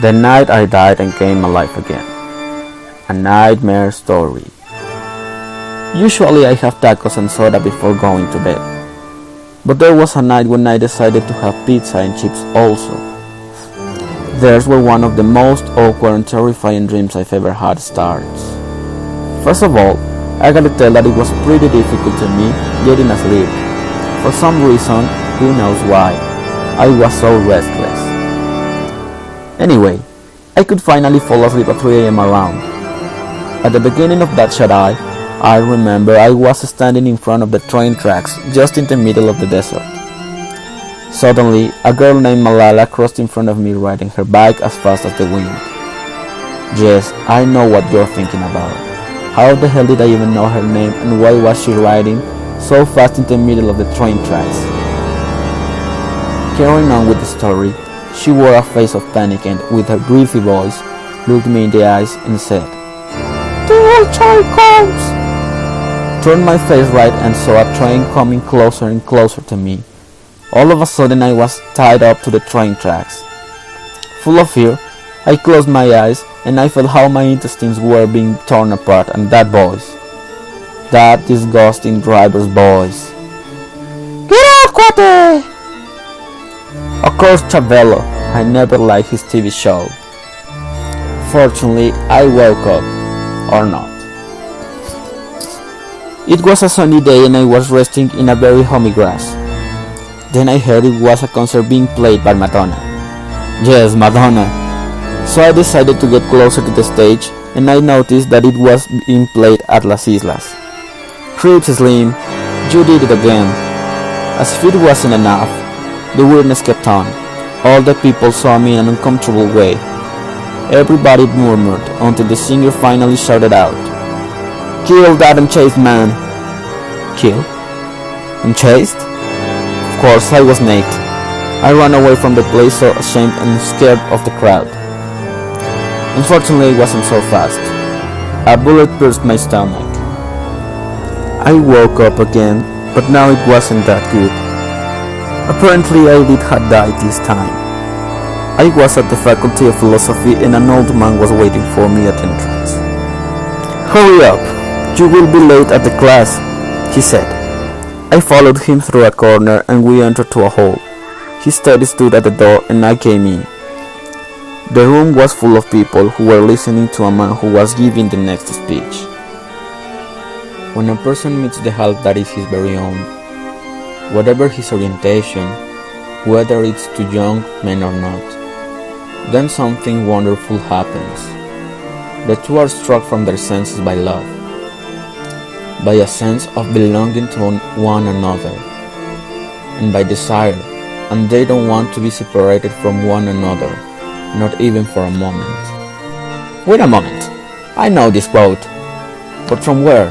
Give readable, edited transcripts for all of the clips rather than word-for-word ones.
The night I died and came alive again. A nightmare story. Usually I have tacos and soda before going to bed. But there was a night when I decided to have pizza and chips also. Theirs were one of the most awkward and terrifying dreams I've ever had starts. First of all, I gotta tell that it was pretty difficult to me getting asleep. For some reason, who knows why, I was so restless. Anyway, I could finally fall asleep at 3 a.m. around. At the beginning of that shut eye, I remember I was standing in front of the train tracks just in the middle of the desert. Suddenly, a girl named Malala crossed in front of me riding her bike as fast as the wind. Yes, I know what you're thinking about. How the hell did I even know her name and why was she riding so fast in the middle of the train tracks? Carrying on with the story, she wore a face of panic and, with her breathy voice, looked me in the eyes and said, "The old train comes!" Turned my face right and saw a train coming closer and closer to me. All of a sudden I was tied up to the train tracks. Full of fear, I closed my eyes and I felt how my intestines were being torn apart, and that voice. That disgusting driver's voice. "Get out, cuate!" Of course, Chabelo. I never liked his TV show. Fortunately, I woke up. Or not. It was a sunny day and I was resting in a very hummy grass. Then I heard it was a concert being played by Madonna. Yes, Madonna. So I decided to get closer to the stage and I noticed that it was being played at Las Islas. Creeps Slim, you did it again. As if it wasn't enough, the weirdness kept on. All the people saw me in an uncomfortable way. Everybody murmured until the singer finally shouted out, "Kill that unchaste man!" Kill? Unchaste? Of course, I was naked. I ran away from the place so ashamed and scared of the crowd. Unfortunately, it wasn't so fast. A bullet pierced my stomach. I woke up again, but now it wasn't that good. Apparently, I did have died this time. I was at the Faculty of Philosophy and an old man was waiting for me at the entrance. "Hurry up, you will be late at the class," he said. I followed him through a corner and we entered to a hall. He steady stood at the door and I came in. The room was full of people who were listening to a man who was giving the next speech. When a person meets the help that is his very own, whatever his orientation, whether it's to young men or not, then something wonderful happens. The two are struck from their senses by love, by a sense of belonging to one another, and by desire, and they don't want to be separated from one another, not even for a moment. Wait a moment, I know this quote, but from where?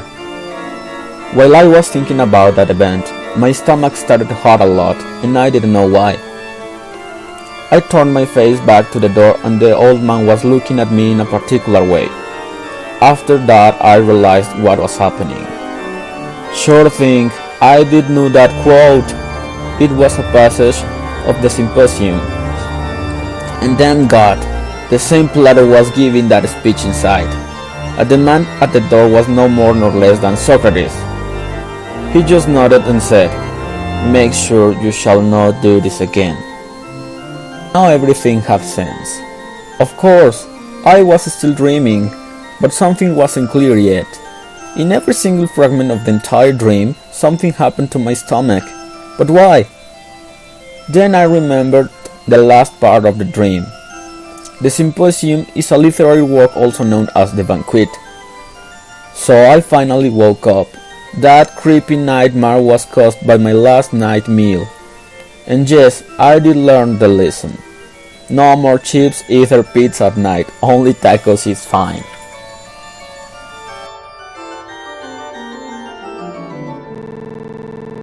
While I was thinking about that event, my stomach started to hurt a lot, and I didn't know why. I turned my face back to the door and the old man was looking at me in a particular way. After that, I realized what was happening. Sure thing, I did know that quote. It was a passage of the symposium. And then God, the same platter was giving that speech inside. And the man at the door was no more nor less than Socrates. He just nodded and said, "Make sure you shall not do this again." Now everything had sense. Of course, I was still dreaming, but something wasn't clear yet. In every single fragment of the entire dream, something happened to my stomach. But why? Then I remembered the last part of the dream. The symposium is a literary work also known as the banquet. So I finally woke up. That creepy nightmare was caused by my last night meal. And yes, I did learn the lesson. No more chips, either pizza at night, only tacos is fine.